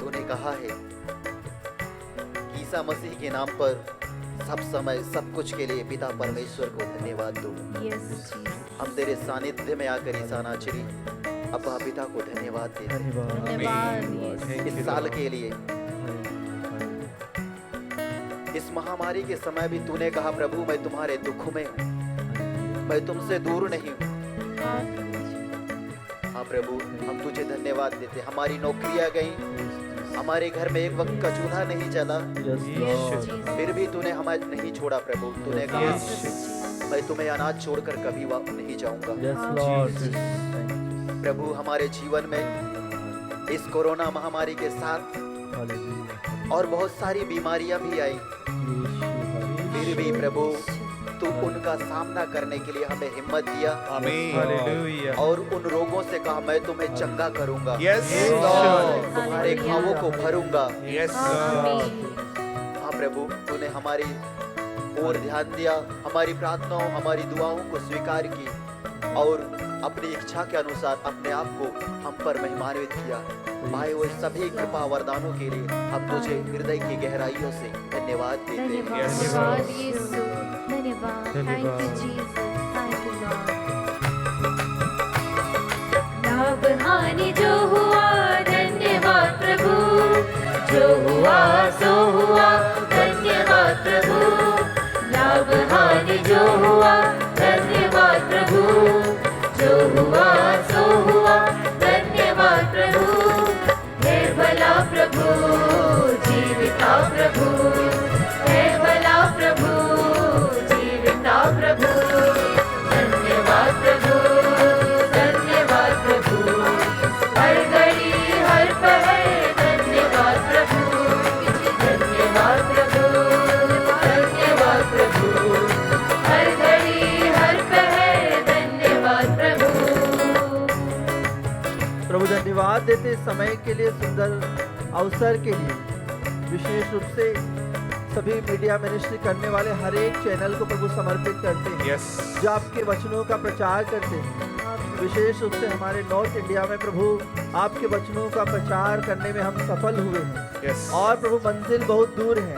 तूने कहा है कि ईसा मसीह के नाम पर सब समय सब कुछ के लिए पिता परमेश्वर को धन्यवाद दो। हम तेरे सानिध्य में आकर ईसा नाचरी अब्बा पिता को धन्यवाद देते हैं धन्यवाद इस साल के लिए। इस महामारी के समय भी तूने कहा प्रभु मैं तुम्हारे दुख में हूँ, मैं तुमसे दूर नहीं हूँ। हाँ प्रभु हम तुझे धन्यवाद देते। हमारी नौकरियां गई, हमारे घर में एक वक्त का चूल्हा नहीं चला, Yes, Lord. फिर भी तूने हमें नहीं छोड़ा प्रभु। तूने कहा मैं तुम्हें अनाज छोड़कर कभी नहीं जाऊंगा। Yes, Lord. Thank you. प्रभु हमारे जीवन में इस कोरोना महामारी के साथ Hallelujah. और बहुत सारी बीमारियां भी आई, फिर भी प्रभु तू उनका सामना करने के लिए हमें हिम्मत दिया आमीन। और उन रोगों से कहा मैं तुम्हें चंगा करूंगा, Yes, Lord. तुम्हारे घावों को भरूंगा। Yes, हाँ प्रभु तूने हमारी ओर ध्यान दिया, हमारी प्रार्थनाओं हमारी दुआओं को स्वीकार की और अपनी इच्छा के अनुसार अपने आप को हम पर महिमान्वित किया। पाए हुए सभी कृपा वरदानों के लिए हम तुझे हृदय की गहराइयों से धन्यवाद देते हैं। धन्यवाद यीशु, धन्यवाद, thank you Jesus, thank you Lord. लाभ हानि जो हुआ धन्यवाद प्रभु, जो हुआ सो हुआ धन्यवाद प्रभु, लाभ हानि जो हुआ धन्यवाद प्रभु, जो हुआ सो हुआ धन्यवाद प्रभु, हे भला प्रभु जीविता प्रभु, हे भला प्रभु जीविता प्रभु, धन्यवाद प्रभु धन्यवाद प्रभु, हर घड़ी हर पहर धन्यवाद प्रभु, धन्यवाद प्रभु धन्यवाद प्रभु, हर घड़ी हर पहर धन्यवाद प्रभु। प्रभु धन्यवाद देते इस समय के लिए, सुंदर अवसर के लिए। विशेष रूप से सभी मीडिया मिनिस्ट्री करने वाले हर एक चैनल को प्रभु समर्पित करते हैं Yes. जो आपके वचनों का प्रचार करते हैं। विशेष रूप से हमारे नॉर्थ इंडिया में प्रभु आपके वचनों का प्रचार करने में हम सफल हुए हैं Yes. और प्रभु मंजिल बहुत दूर है।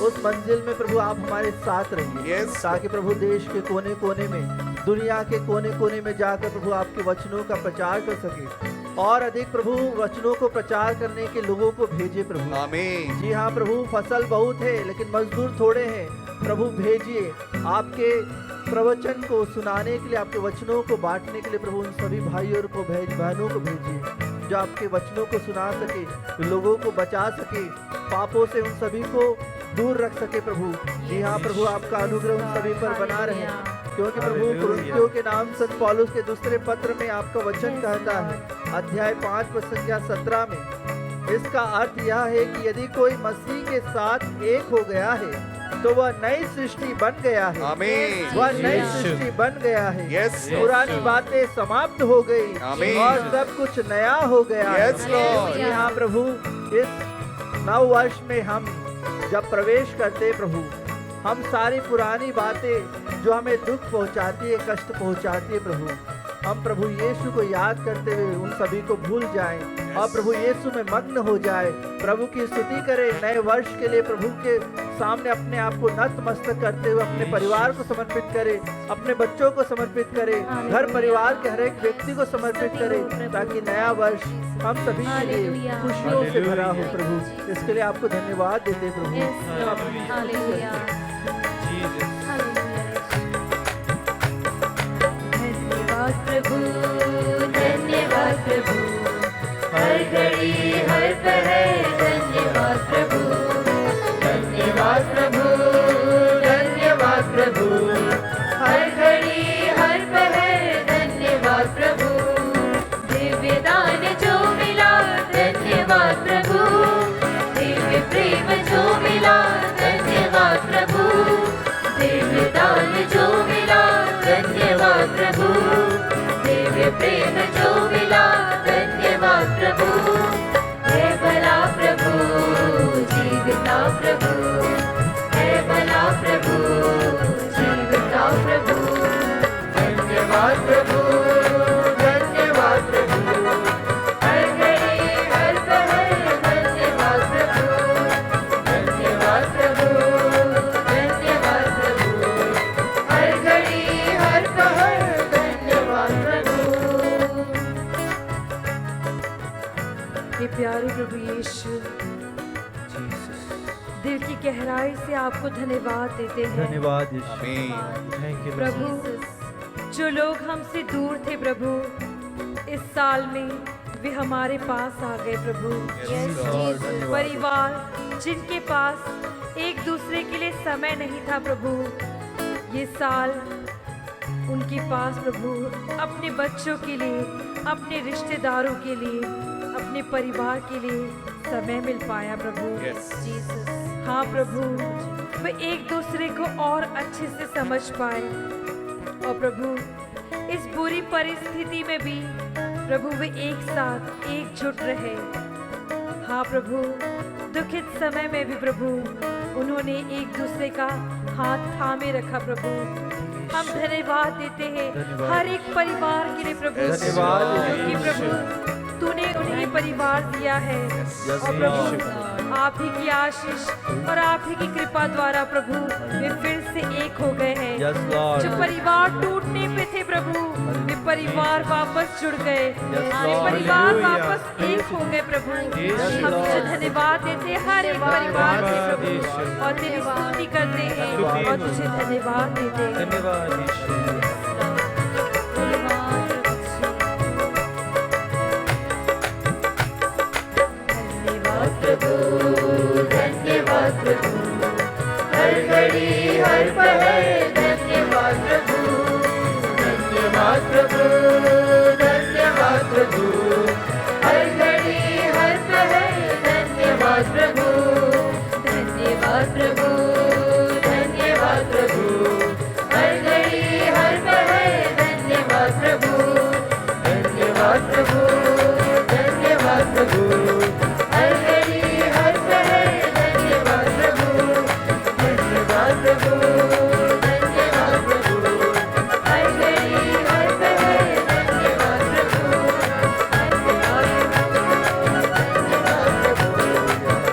उस मंजिल में प्रभु आप हमारे साथ रहिए Yes. ताकि प्रभु देश के कोने कोने में, दुनिया के कोने कोने में जाकर प्रभु आपके वचनों का प्रचार कर सके और अधिक प्रभु वचनों को प्रचार करने के लोगों को भेजे प्रभु। आमीन। जी हाँ प्रभु, फसल बहुत है लेकिन मजदूर थोड़े हैं। प्रभु भेजिए आपके प्रवचन को सुनाने के लिए, आपके वचनों को बांटने के लिए प्रभु उन सभी भाइयों को बहनों को भेजिए जो आपके वचनों को सुना सके, लोगों को बचा सके, पापों से उन सभी को दूर रख सके प्रभु। जी हाँ प्रभु, आपका अनुग्रह उन सभी पर बना रहे, क्योंकि प्रभु कुरिन्थियों के नाम संत पौलुस के दूसरे पत्र में आपका वचन कहता है, अध्याय 5 पद संख्या 17 में, इसका अर्थ यह है कि यदि कोई मसीह के साथ एक हो गया है तो वह नई सृष्टि बन गया है। आमीन। वह नई सृष्टि बन गया है। Yes, Lord. पुरानी बातें समाप्त हो गई आमीन। और सब कुछ नया हो गया है। Yes, Lord. जी हाँ प्रभु, इस नव वर्ष में हम जब प्रवेश करते प्रभु, हम सारी पुरानी बातें जो हमें दुख पहुंचाती है, कष्ट पहुंचाती है प्रभु, हम प्रभु यीशु को याद करते हुए उन सभी को भूल जाएं और प्रभु यीशु में मग्न हो जाए, प्रभु की स्तुति करें। नए वर्ष के लिए प्रभु के सामने अपने आप को नतमस्तक करते हुए अपने परिवार को समर्पित करें, अपने बच्चों को समर्पित करें, घर परिवार के हर एक व्यक्ति को समर्पित करें, ताकि नया वर्ष हम सभी के लिए खुशियों से भरा हो। प्रभु इसके लिए आपको धन्यवाद देते हैं प्रभु। हालेलुया। धन्यवाद प्रभु, धन्यवाद प्रभु, हर घड़ी हर पहर धन्यवाद प्रभु, धन्यवाद प्रभु, धन्यवाद प्रभु, हर घड़ी हर पहर धन्यवाद प्रभु, दिव्य दान जो मिला धन्यवाद प्रभु, दिव्य प्रेम जो मिला धन्यवाद प्रभु, दिव्य दान जो मिला धन्यवाद प्रभु, दिव्य प्रेम जो मिला धन्यवाद प्रभु, है भला प्रभु, जीविता प्रभु, है भला प्रभु, जीविता प्रभु, धन्यवाद प्रभु, धन्यवाद प्रभु, हर घड़ी हर पहर धन्यवाद प्रभु, धन्यवाद प्रभु, धन्यवाद प्रभु, हर घड़ी हर पहर धन्यवाद प्रभु। हे प्यारे प्रभु यीशु, दिल की गहराई से आपको धन्यवाद देते हैं धन्यवाद यीशु। आमीन। थैंक यू प्रभु। जो लोग हमसे दूर थे प्रभु, इस साल में वे हमारे पास आ गए प्रभु। Yes, Lord. परिवार जिनके पास एक दूसरे के लिए समय नहीं था प्रभु, ये साल उनके पास प्रभु अपने बच्चों के लिए, अपने रिश्तेदारों के लिए, अपने परिवार के लिए समय मिल पाया प्रभु। Yes. हाँ प्रभु, वे एक दूसरे को और अच्छे से समझ पाए और प्रभु इस बुरी परिस्थिति में भी प्रभु वे एक साथ एकजुट रहे। हाँ प्रभु, दुखित समय में भी प्रभु उन्होंने एक दूसरे का हाथ थामे रखा प्रभु। हम धन्यवाद देते हैं हर एक परिवार के लिए प्रभु, धन्यवाद क्योंकि प्रभु तूने उन्हें परिवार दिया है और प्रभु आप ही की आशीष और आप ही की कृपा द्वारा प्रभु वे फिर से एक हो गए हैं। Yes Lord. जो परिवार टूटने पे थे प्रभु, वे परिवार वापस जुड़ गए, वे परिवार वापस एक हो गए प्रभु। हम तुझे धन्यवाद देते हैं हर एक परिवार के प्रभु, और तेरी स्तुति करते हैं और तुझे धन्यवाद देते हैं। धन्यवाद यीशु। धन्यवाद प्रभु, धन्यवाद प्रभु, हर घड़ी हर पहर धन्यवाद प्रभु, धन्यवाद प्रभु, धन्यवाद प्रभु, हर घड़ी हर पहर धन्यवाद प्रभु, धन्यवाद प्रभु, धन्यवाद प्रभु, हर घड़ी हर पहर धन्यवाद प्रभु, धन्यवाद प्रभु, धन्यवाद प्रभु, हर घड़ी हर पहर धन्यवाद प्रभु, धन्यवाद प्रभु, धन्यवाद प्रभु, हर घड़ी हर पहर धन्यवाद प्रभु, धन्यवाद प्रभु,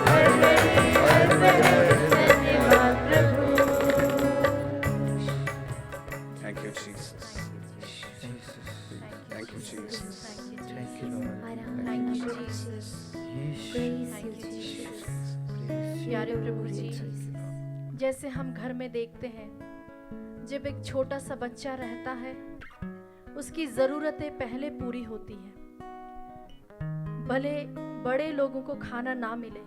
हर घड़ी हर पहर धन्यवाद प्रभु। Thank you, Jesus. Thank you, Jesus. Thank you Lord. प्यारे प्रभु जी, जैसे हम घर में देखते हैं, जब एक छोटा सा बच्चा रहता है उसकी ज़रूरतें पहले पूरी होती हैं। भले बड़े लोगों को खाना ना मिले,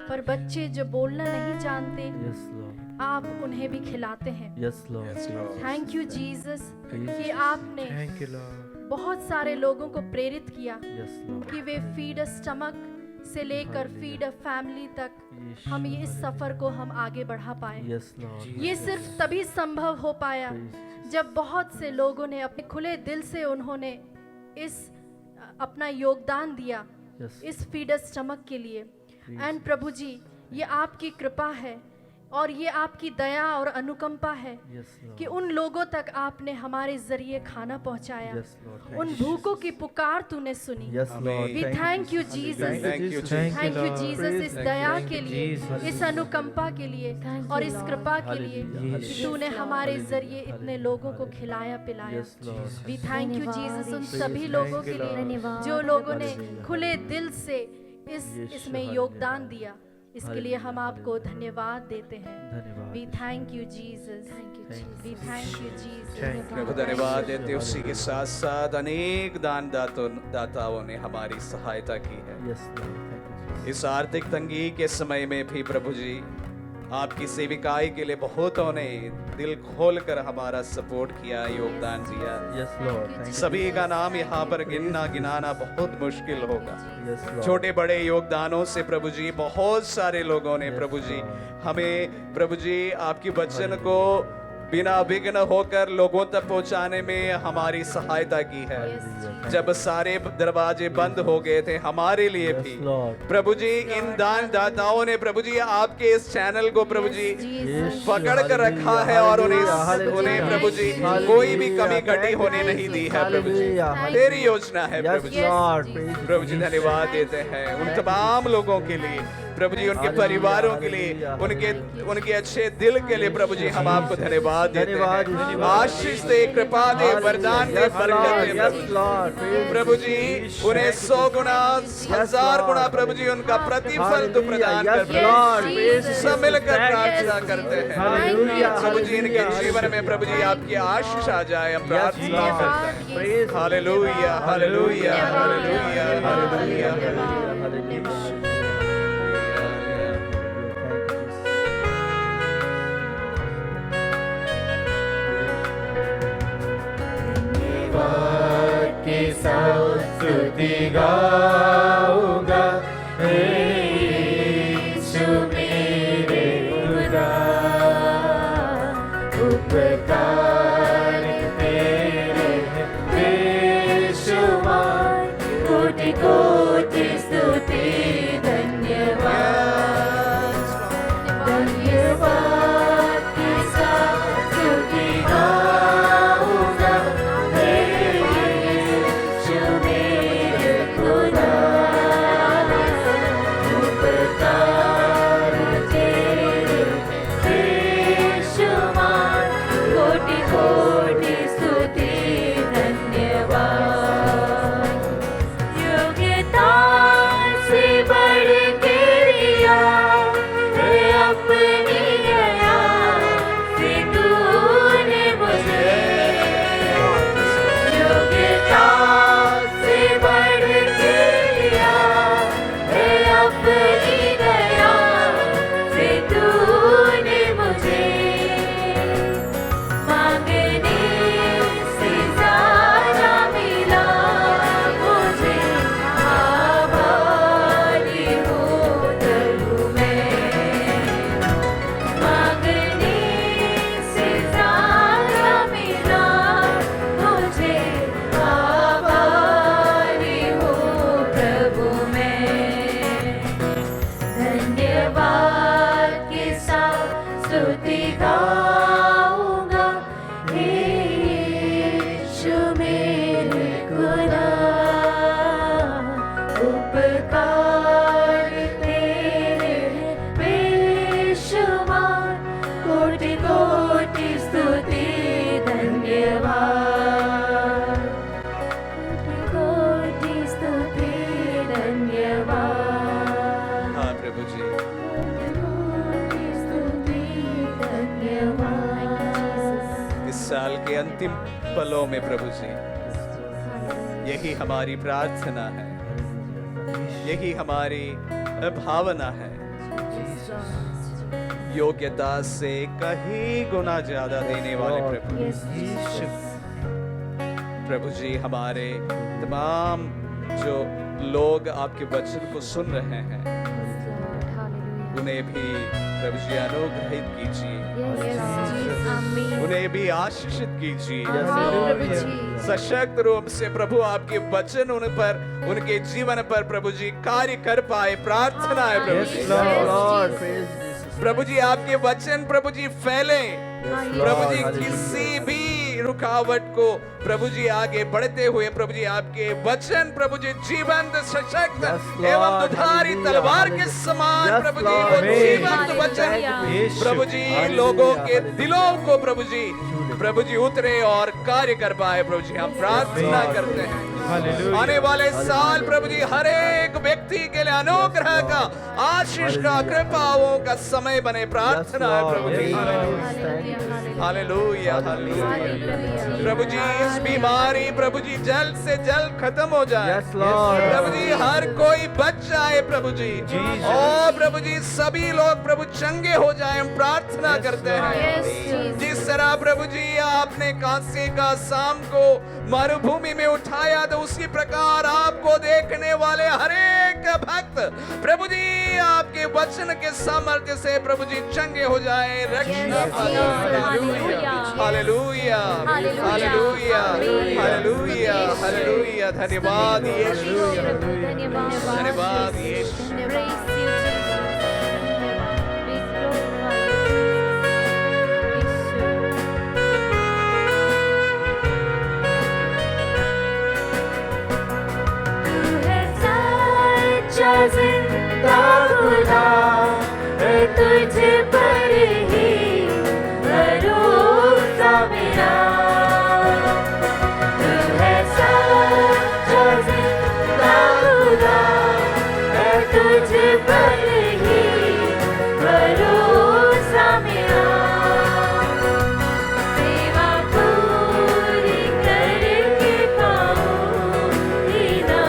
पर बच्चे जो बोलना नहीं जानते यस लॉर्ड। आप उन्हें भी खिलाते हैं। Yes Lord. Yes, Lord. Thank you Jesus कि आपने थैंक यू लॉर्ड। बहुत सारे लोगों को प्रेरित किया यस लॉर्ड। कि वे फीड अ स्टमक से लेकर फीड अ फैमिली तक यीशु। हम ये इस सफर को हम आगे बढ़ा पाए। Yes Lord. ये सिर्फ तभी संभव हो पाया जब बहुत से लोगों ने अपने खुले दिल से उन्होंने इस अपना योगदान दिया यस इस फीड अ स्टमक के लिए। एंड प्रभु जी, ये आपकी कृपा है और ये आपकी दया और अनुकंपा है Yes, Lord. कि उन लोगों तक आपने हमारे जरिए खाना पहुंचाया। Yes, Lord. Thank उन you. भूखों की पुकार तूने सुनी। Yes, Lord. Amen. We thank you, Jesus. Jesus. Thank you, Jesus. Thank you Lord. Jesus इस Praise दया Thank के you, लिए, Jesus. इस अनुकंपा के लिए Thank और you, इस Lord. कृपा के लिए Hallelujah. कि Yes. तूने हमारे Hallelujah. जरिए इतने Hallelujah. लोगों को खिलाया पिलाया। Yes, Lord. We thank you धन्यवाद जीसस उन यीशु। सभी Praise लोगों you, के Lord. लिए धन्यवाद जो लोगों ने Hallelujah. खुले दिल से यीशु, इसमें Hallelujah. योगदान दिया। इसके लिए हम Hallelujah. आपको धन्यवाद देते हैं। धन्यवाद वी यीशु। Thank you Jesus. Thank you, Thank you. We Jesus. Thank you Jesus. Thank प्रभु धन्यवाद देते उसी के साथ साथ अनेक दाताओं ने हमारी सहायता की है। Yes, Lord. Thank you, Jesus. इस आर्थिक तंगी के समय में भी प्रभु जी आपकी सेविकाई के लिए बहुतों ने दिल खोलकर हमारा सपोर्ट किया, योगदान दिया। Yes, Lord. Thank you. सभी का नाम यहाँ पर गिनाना बहुत मुश्किल होगा। Yes, Lord. छोटे बड़े योगदानों से प्रभु जी बहुत सारे लोगों ने Yes, प्रभु जी Lord. हमें प्रभु जी आपकी वचन को बिना विघ्न होकर लोगों तक पहुंचाने में हमारी सहायता की है। जब सारे दरवाजे बंद हो गए थे हमारे लिए Yes, भी Lord. प्रभु जी इन दान दाताओं ने प्रभु जी आपके इस चैनल को प्रभु जी Yes, पकड़ कर रखा है और उन्हें प्रभु जी कोई भी कमी घटी होने नहीं दी है प्रभु जी। Hallelujah. तेरी योजना है Yes, Prabhu ji. Lord. Praise you, Prabhu ji Jesus. धन्यवाद देते हैं उन तमाम लोगों के लिए प्रभु जी, उनके Hallelujah, परिवारों के लिए, hallelujah, उनके अच्छे दिल के लिए प्रभु जी हम आपको धन्यवाद देते धन्यवाद, हैं। धन्यवाद। आशीष दे, कृपा दे, वरदान दे, Yes, बरकत Lord. They Yes, Prabhu ji. Lord. Praise Prabhu ji you, उन्हें Jesus. 100 गुना, 1000 गुना Lord. प्रभु जी उनका प्रतिफल तू प्रदान Hallelujah. कर Yes, Lord. Prabhu Praise ji. you, सब मिलकर Jesus. प्रार्थना Yes, करते हैं Hallelujah. प्रभु जी इनके Hallelujah. जीवन में प्रभु जी आपकी आशीष आ जाए, हम Yes, प्रार्थना Lord. करते हैं। Praise you. Hallelujah, hallelujah, hallelujah, hallelujah. Hallelujah. की स्तुति गाऊंगा यीशु मेरे खुदा, उपकार तेरे बेशुमार, कोटि कोटि स्तुति धन्यवाद, धन्यवाद की स्तुति गाऊंगा यीशु मेरे खुदा, उपकार तेरे बेशुमार, कोटि कोटि स्तुति धन्यवाद, योग्यता से बढ़ के दिया है अपनी दया से तूने मुझे, योग्यता से बढ़ के दिया है अपनी दया से तूने मुझे, मांगने से ज़्यादा मिला मुझे, आभारी हूँ प्रभु मैं, मांगने से ज़्यादा मिला मुझे, आभारी हूँ प्रभु मैं, धन्यवाद के साथ स्तुति गाऊंगा यीशु मेरे खुदा, उपकार तेरे बेशुमार, कोटि कोटि स्तुति धन्यवाद, कोटि कोटि स्तुति धन्यवाद, हाँ प्रभु जी, कोटि स्तुति धन्यवाद। इस साल के अंतिम पलों में प्रभु जी यही हमारी प्रार्थना है, यही हमारी भावना है, योग्यता से कहीं गुना ज्यादा देने वाले प्रभु प्रभु जी, हमारे तमाम जो लोग आपके वचन को सुन रहे हैं उन्हें भी प्रभु जी अनुग्रहित कीजिए, उन्हें भी आशीषित कीजिए, प्रभु जी, सशक्त रूप से प्रभु आपके वचन उन पर, उनके जीवन पर प्रभु जी कार्य कर पाए, प्रार्थना है प्रभु Yes, जी। Lord. Praise Jesus. प्रभु जी आपके वचन प्रभु जी फैले, प्रभु जी Hallelujah. किसी भी रुकावट को प्रभु जी आगे बढ़ते हुए प्रभु जी आपके वचन प्रभु जी जीवंत सशक्त Yes, Lord. एवं दुधारी Hallelujah. तलवार के Hallelujah. समान Yes, प्रभु जी Lord. वो Amen. जीवंत वचन Hallelujah. प्रभु जी Hallelujah. लोगों के Hallelujah. दिलों को प्रभु जी उतरे और कार्य कर पाए। प्रभु जी हम प्रार्थना Lord. करते हैं हालेलुया। आने वाले साल प्रभु जी हर एक व्यक्ति के लिए अनुग्रह का, आशीष का, Hallelujah. कृपाओं का समय बने। प्रार्थना है प्रभु जी। Hallelujah, hallelujah. प्रभु जी इस बीमारी प्रभु जी जल्द से जल्द खत्म हो जाए। Yes, Lord. प्रभु जी हर कोई बच जाए प्रभु जी, और प्रभु जी सभी लोग प्रभु चंगे हो जाए। हम प्रार्थना करते हैं जिस तरह प्रभु जी आपने कांसे का शाम को मरुभूमि में उठाया, तो उसी प्रकार आपको देखने वाले हर एक भक्त प्रभु जी आपके वचन के सामर्थ्य से प्रभु जी चंगे हो जाए। रक्षा hallelujah, hallelujah, hallelujah, hallelujah, hallelujah. धन्यवाद यीशु, धन्यवाद यीशु। जिंदा खुदा है, तुझ पर ही भरोसा मेरा। तू है सच्चा जिंदा खुदा है, तुझ पर ही भरोसा मेरा। सेवा पूरी करके पाऊंगी ना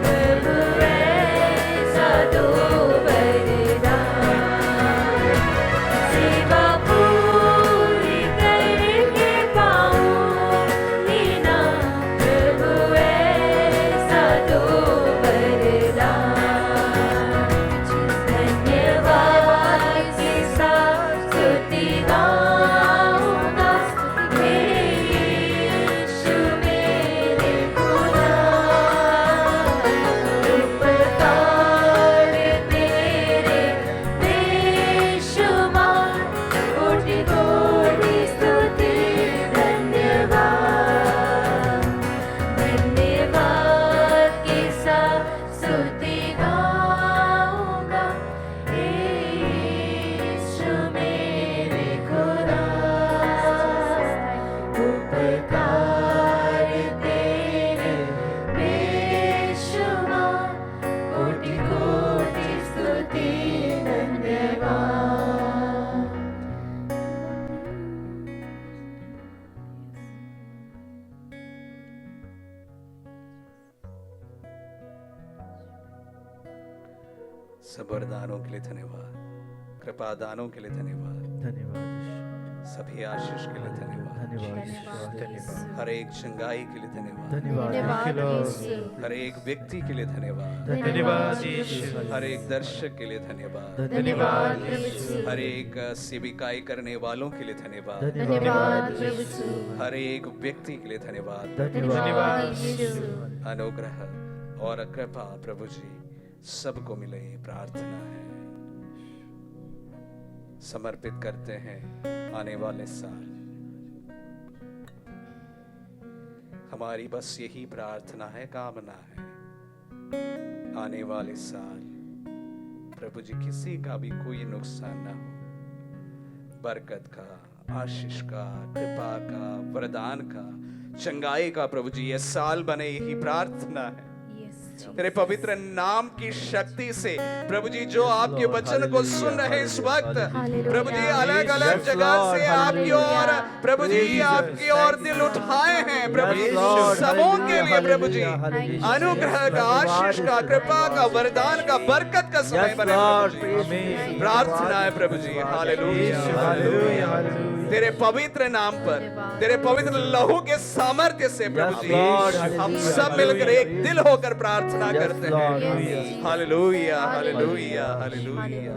प्रभु ऐसा दो वरदान। सेवा पूरी करके पाऊंगी ना प्रभु ऐसा दो वरदान। धन्यवाद के साथ स्तुति गाऊंगा मेरे यीशु मेरे खुदा। उपकार तेरे बेशुमार, कोटि कोटि स्तुति धन्यवाद। धन्यवाद के साथ स्तुति गाऊंगा यीशु मेरे खुदा। उपकार तेरे बेशुमार, कोटि कोटि स्तुति धन्यवाद। सब वरदानों के लिए धन्यवाद, कृपा दानों के लिए धन्यवाद, धन्यवाद सभी आशीष के लिए धन्यवाद, धन्यवाद धन्यवाद हर एक चंगाई के लिए धन्यवाद, धन्यवाद हर एक व्यक्ति के लिए धन्यवाद, धन्यवाद यीशु। हर एक दर्शक के लिए धन्यवाद, धन्यवाद हर एक सेविकाई करने वालों के लिए धन्यवाद, धन्यवाद हर एक व्यक्ति के लिए धन्यवाद। धन्यवाद अनुग्रह और कृपा प्रभु जी सबको मिले, प्रार्थना है। समर्पित करते हैं आने वाले साल। हमारी बस यही प्रार्थना है, कामना है, आने वाले साल प्रभु जी किसी का भी कोई नुकसान ना हो। बरकत का, आशीष का, कृपा का, वरदान का, चंगाई का प्रभु जी ये साल बने, यही प्रार्थना है। तेरे पवित्र नाम की शक्ति से प्रभु जी जो आपके वचन को सुन रहे इस वक्त प्रभु जी अलग अलग जगह से आपकी ओर प्रभु जी आपकी ओर दिल उठाए हैं प्रभु जी, सबों के लिए प्रभु जी अनुग्रह का, आशीष का, कृपा का, वरदान का, बरकत का समय बने प्रभु जी। प्रार्थना है प्रभु जी, हालेलुया, तेरे पवित्र नाम पर, तेरे पवित्र लहू के सामर्थ्य से प्रभु जी हम सब मिलकर एक दिल होकर प्रार्थना करते हैं। Hallelujah, hallelujah, hallelujah.